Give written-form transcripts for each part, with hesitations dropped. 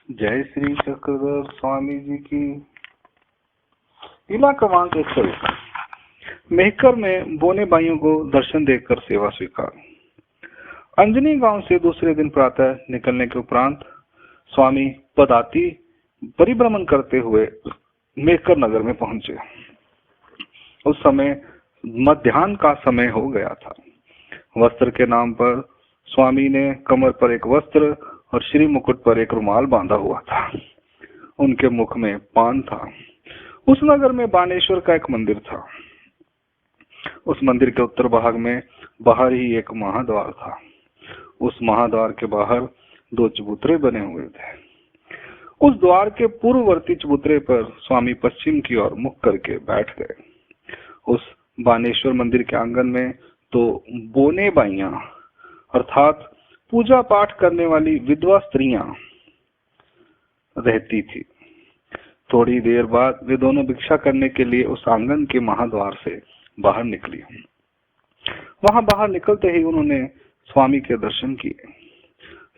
जय श्री चक्रधर स्वामी जी की। लीला क्रमांक 101। मेहकर में बोने भाइयों को दर्शन देकर सेवा स्वीकार। अंजनी गांव से दूसरे दिन प्रातः निकलने के उपरांत स्वामी पदाती परिभ्रमण करते हुए मेहकर नगर में पहुंचे। उस समय मध्याह्न का समय हो गया था। वस्त्र के नाम पर स्वामी ने कमर पर एक वस्त्र और श्री मुकुट पर एक रुमाल बांधा हुआ था। उनके मुख में पान था। उस नगर में बानेश्वर का एक मंदिर था। उस मंदिर के उत्तर भाग में बाहर ही एक महाद्वार था। उस महाद्वार के बाहर 2 चबूतरे बने हुए थे। उस द्वार के पूर्ववर्ती चबूतरे पर स्वामी पश्चिम की ओर मुख करके बैठ गए। उस बानेश्वर मंदिर के आंगन में तो बोने बाइयां अर्थात पूजा पाठ करने वाली विधवा स्त्रियां रहती थी। थोड़ी देर बाद वे दोनों भिक्षा करने के लिए उस आंगन के महाद्वार से बाहर निकली। वहां बाहर निकलते ही उन्होंने स्वामी के दर्शन किए।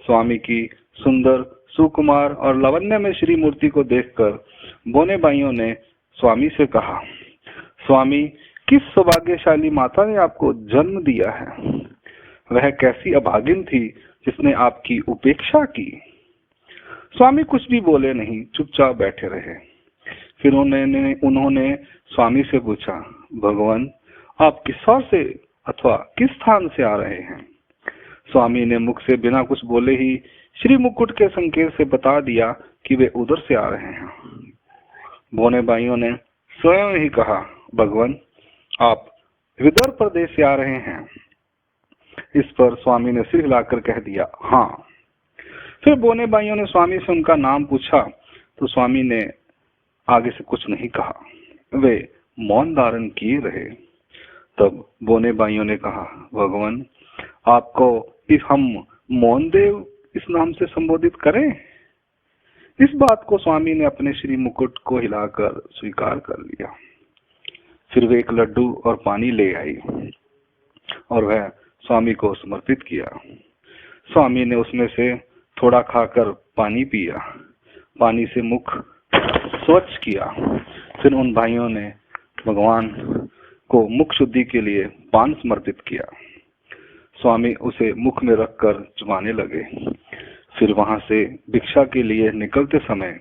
स्वामी की सुंदर सुकुमार और लावण्य में श्री मूर्ति को देखकर बोने भाइयों ने स्वामी से कहा, स्वामी, किस सौभाग्यशाली माता ने आपको जन्म दिया है? वह कैसी अभागिन थी जिसने आपकी उपेक्षा की? स्वामी कुछ भी बोले नहीं, चुपचाप बैठे रहे। फिर उन्होंने स्वामी से पूछा, भगवान, आप किस ओर से अथवा किस स्थान से आ रहे हैं? स्वामी ने मुख से बिना कुछ बोले ही श्री मुकुट के संकेत से बता दिया कि वे उधर से आ रहे हैं। बोने भाइयों ने स्वयं ही कहा, भगवान, आप विदर्भ प्रदेश से आ रहे हैं। इस पर स्वामी ने सिर हिलाकर कह दिया, हाँ। फिर बोने भाइयों ने स्वामी से उनका नाम पूछा तो स्वामी ने आगे से कुछ नहीं कहा। वे मौन धारण किए रहे। तब बोने भाइयों ने कहा, भगवान, आपको इस हम मौन देव इस नाम से संबोधित करें? इस बात को स्वामी ने अपने श्री मुकुट को हिलाकर स्वीकार कर लिया। फिर वे एक लड्डू और पानी ले आई और वह स्वामी को समर्पित किया। स्वामी ने उसमें से थोड़ा खाकर पानी पिया, पानी से मुख स्वच्छ किया। फिर उन भाइयों ने भगवान को मुख शुद्धि के लिए पान समर्पित किया। स्वामी उसे मुख में रखकर चबाने लगे। फिर वहां से भिक्षा के लिए निकलते समय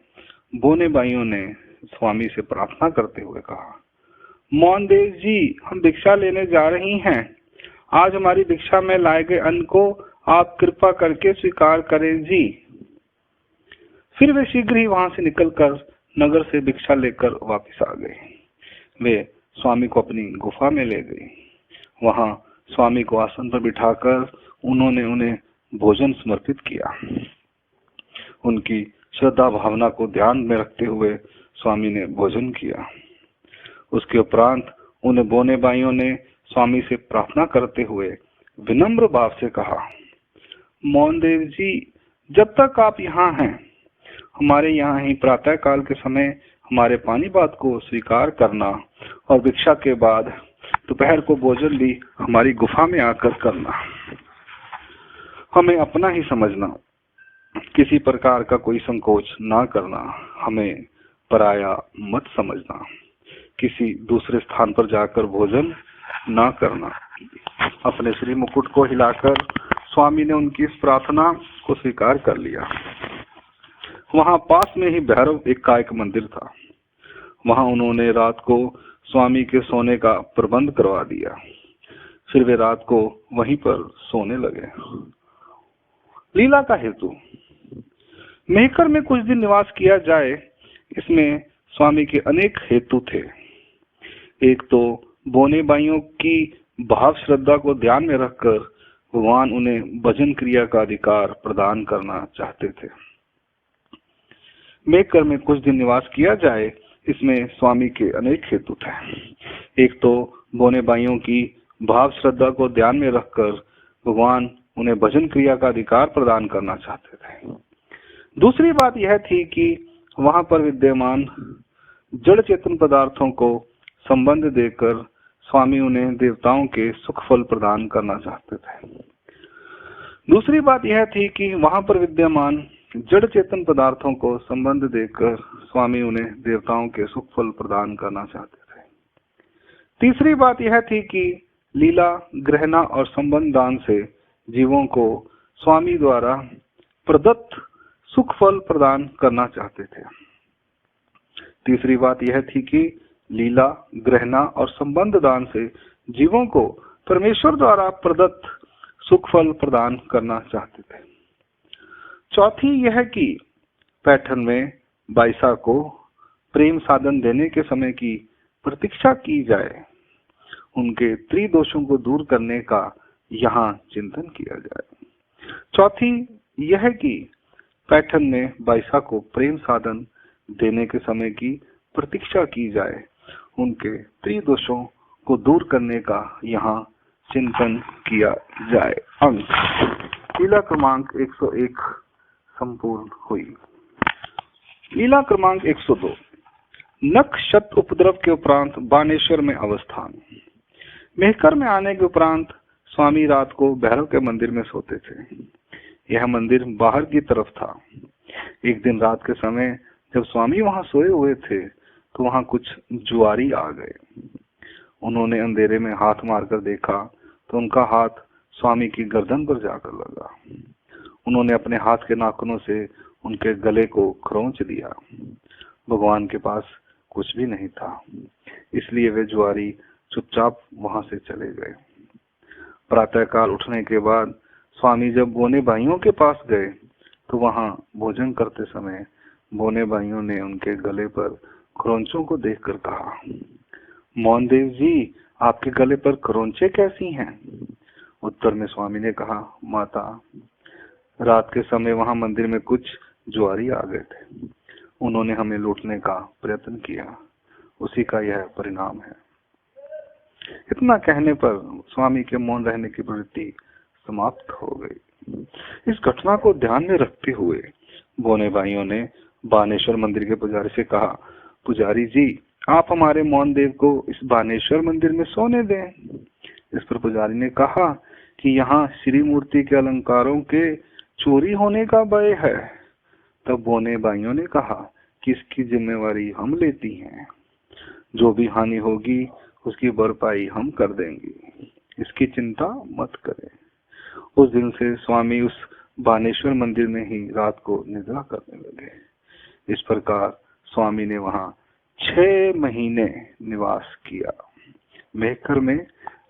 बोने भाइयों ने स्वामी से प्रार्थना करते हुए कहा, मौन देव जी, हम भिक्षा लेने जा रही हैं। आज हमारी भिक्षा में लाए गए अन्न को आप कृपा करके स्वीकार करें जी। फिर वे शीघ्र ही वहां से निकलकर नगर से भिक्षा लेकर वापस आ गए। वे स्वामी को अपनी गुफा में ले गए। वहां स्वामी को आसन पर बिठाकर उन्होंने उन्हें भोजन समर्पित किया। उनकी श्रद्धा भावना को ध्यान में रखते हुए स्वामी ने भोजन किया। उसके उपरांत उन्हें बोने भाइयों ने स्वामी से प्रार्थना करते हुए विनम्र भाव से कहा, मौन देव जी, जब तक आप यहाँ हैं, हमारे यहाँ ही प्रातः काल के समय हमारे पानीपात को स्वीकार करना और भिक्षा के बाद दोपहर को भोजन भी हमारी गुफा में आकर करना। हमें अपना ही समझना, किसी प्रकार का कोई संकोच ना करना। हमें पराया मत समझना। किसी दूसरे स्थान पर जाकर भोजन ना करना। अपने श्री मुकुट को हिलाकर स्वामी ने उनकी इस प्रार्थना को स्वीकार कर लिया। वहां पास में ही भैरव का एक मंदिर था। वहां उन्होंने रात को स्वामी के सोने का प्रबंध करवा दिया। फिर वे रात को वहीं पर सोने लगे। लीला का हेतु। मेहकर में कुछ दिन निवास किया जाए, इसमें स्वामी के अनेक हेतु थे। एक तो बोने भाइयों की भाव श्रद्धा को ध्यान में रखकर भगवान उन्हें भजन क्रिया का अधिकार प्रदान करना चाहते थे। मेहकर में कुछ दिन निवास किया जाए, इसमें स्वामी के अनेक हेतु थे। एक तो बोने भाइयों की भाव श्रद्धा को ध्यान में रखकर भगवान उन्हें भजन क्रिया का अधिकार प्रदान करना चाहते थे। दूसरी बात यह थी कि वहां पर विद्यमान जड़ चेतन पदार्थों को संबंध देकर स्वामी उन्हें देवताओं के सुख फल प्रदान करना चाहते थे। दूसरी बात यह थी कि वहां पर विद्यमान जड़ चेतन पदार्थों को संबंध देकर स्वामी उन्हें देवताओं के सुख फल प्रदान करना चाहते थे। तीसरी बात यह थी कि लीला, ग्रहणा और संबंध दान से जीवों को स्वामी द्वारा प्रदत्त सुख फल प्रदान करना चाहते थे। तीसरी बात यह थी कि लीला, ग्रहणा और संबंध दान से जीवों को परमेश्वर द्वारा प्रदत्त सुख फल प्रदान करना चाहते थे। चौथी यह कि पैठन में बाईसा को प्रेम साधन देने के समय की प्रतीक्षा की जाए, उनके त्रिदोषों को दूर करने का यहाँ चिंतन किया जाए। चौथी यह कि पैठन में बाईसा को प्रेम साधन देने के समय की प्रतीक्षा की जाए, उनके त्रिदोषों को दूर करने का यहाँ चिंतन किया जाए। अंक लीला क्रमांक 101 संपूर्ण हुई। लीला क्रमांक 102 नख शत उपद्रव के उपरांत बानेश्वर में अवस्थान। मेहकर में आने के उपरांत स्वामी रात को भैरव के मंदिर में सोते थे। यह मंदिर बाहर की तरफ था। एक दिन रात के समय जब स्वामी वहां सोए हुए थे तो वहां कुछ जुआरी आ गए। उन्होंने अंधेरे में हाथ मारकर देखा तो उनका हाथ स्वामी की गर्दन पर जाकर लगा। उन्होंने अपने हाथ के नाखूनों से उनके गले को खरोंच दिया। भगवान के पास कुछ भी नहीं था, इसलिए वे जुआरी चुपचाप वहां से चले गए। प्रातःकाल उठने के बाद स्वामी जब बोने भाइयों के पास गए तो वहां भोजन करते समय बोने भाइयों ने उनके गले पर खरोंचों को देखकर कहा, मोहनदेव जी, आपके गले पर खरोंचे कैसी हैं? उत्तर में स्वामी ने कहा, माता, रात के समय वहां मंदिर में कुछ जुआरी आ गए थे। उन्होंने हमें लूटने का प्रयत्न किया, उसी का यह परिणाम है। इतना कहने पर स्वामी के मौन रहने की प्रवृत्ति समाप्त हो गई। इस घटना को ध्यान में रखते हुए बोने भाइयों ने बानेश्वर मंदिर के पुजारी से कहा, पुजारी जी, आप हमारे मौन देव को इस बानेश्वर मंदिर में सोने दें। इस पर पुजारी ने कहा कि यहाँ श्री मूर्ति के अलंकारों के चोरी होने का भय है। तब बोने भाइयों ने कहा कि इसकी जिम्मेवारी हम लेती हैं, जो भी हानि होगी उसकी भरपाई हम कर देंगे, इसकी चिंता मत करें। उस दिन से स्वामी उस बानेश्वर मंदिर में ही रात को निद्रा करने लगे। इस प्रकार स्वामी ने वहां 6 महीने निवास किया। मेहकर में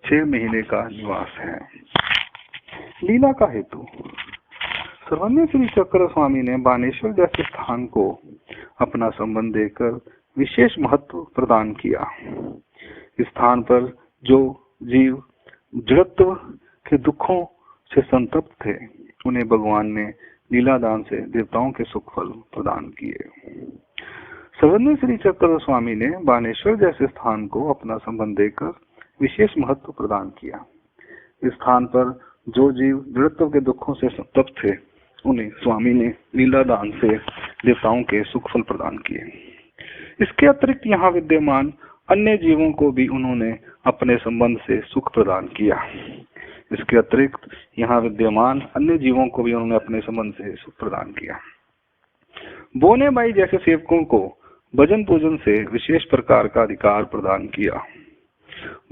6 महीने का निवास है। लीला का हेतु सर्वज्ञ श्री चक्र स्वामी ने बानेश्वर जैसे स्थान को अपना संबंध देकर विशेष महत्व प्रदान किया। इस स्थान पर जो जीव जड़त्व के दुखों से संतप्त थे, उन्हें भगवान ने लीला दान से देवताओं के सुख फल प्रदान किए। सर्वज्ञ श्री चक्र स्वामी ने बानेश्वर जैसे स्थान को अपना संबंध देकर विशेष महत्व प्रदान किया। इस स्थान पर जो जीव जड़त्व के दुखों से संतप्त थे, उन्हें स्वामी ने लीला दान से देवताओं के सुख फल प्रदान किए। इसके अतिरिक्त यहाँ विद्यमान अन्य जीवों को भी उन्होंने अपने संबंध से सुख प्रदान किया। इसके अतिरिक्त यहाँ विद्यमान अन्य जीवों को भी उन्होंने अपने संबंध से सुख प्रदान किया। बोने भाई जैसे सेवकों को भजन पूजन से विशेष प्रकार का अधिकार प्रदान किया।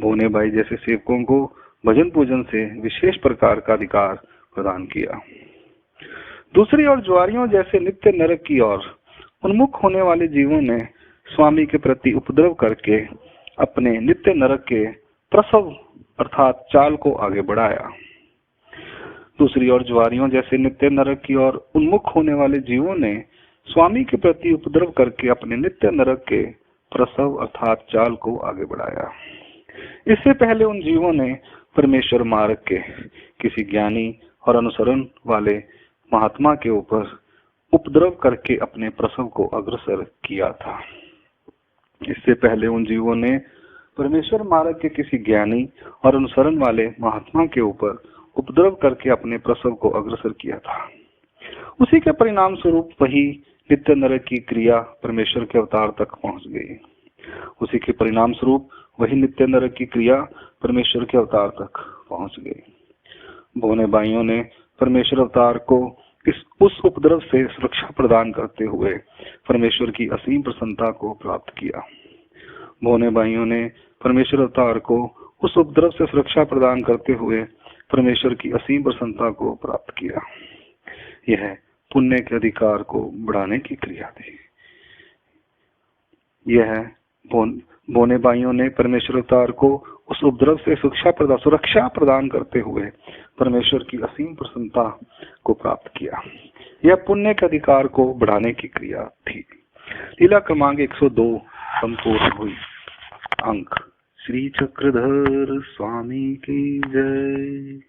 बोने भाई जैसे सेवकों को भजन पूजन से विशेष प्रकार का अधिकार प्रदान किया। दूसरी ओर ज्वारियों जैसे नित्य नरक की ओर उन्मुख होने वाले जीवों ने स्वामी के प्रति उपद्रव करके अपने नित्य नरक के प्रसव अर्थात चाल को आगे बढ़ाया। दूसरी ओर ज्वारियों जैसे नित्य नरक की ओर उन्मुख होने वाले जीवों ने स्वामी के प्रति उपद्रव करके अपने नित्य नरक के प्रसव अर्थात चाल को आगे बढ़ाया। इससे पहले उन जीवों ने परमेश्वर मार्ग के किसी ज्ञानी और अनुसरण वाले महात्मा के ऊपर उपद्रव करके अपने प्रसव को अग्रसर किया था। इससे पहले उन जीवों ने परमेश्वर मार्ग के किसी ज्ञानी और अनुसरण वाले महात्मा के ऊपर उपद्रव करके अपने प्रसव को अग्रसर किया था। उसी के परिणाम स्वरूप वही नित्य नरक की क्रिया परमेश्वर के अवतार तक पहुंच गई। उसी के परिणाम स्वरूप वही नित्य नरक की क्रिया परमेश्वर के अवतार तक पहुंच गई। बोने भाइयों ने परमेश्वर अवतार को उस उपद्रव से सुरक्षा प्रदान करते हुए परमेश्वर की असीम प्रसन्नता को प्राप्त किया। भोने भाइयों ने परमेश्वर अवतार को उस उपद्रव से सुरक्षा प्रदान करते हुए परमेश्वर की असीम प्रसन्नता को प्राप्त किया। यह पुण्य के अधिकार को बढ़ाने की क्रिया थी। यह बोने भाइयों ने परमेश्वर अवतार को उस उपद्रव से सुरक्षा प्रदान करते हुए परमेश्वर की असीम प्रसन्नता को प्राप्त किया। यह पुण्य के अधिकार को बढ़ाने की क्रिया थी। लीला क्रमांक 102 संपूर्ण हुई। अंक श्री चक्रधर स्वामी की जय।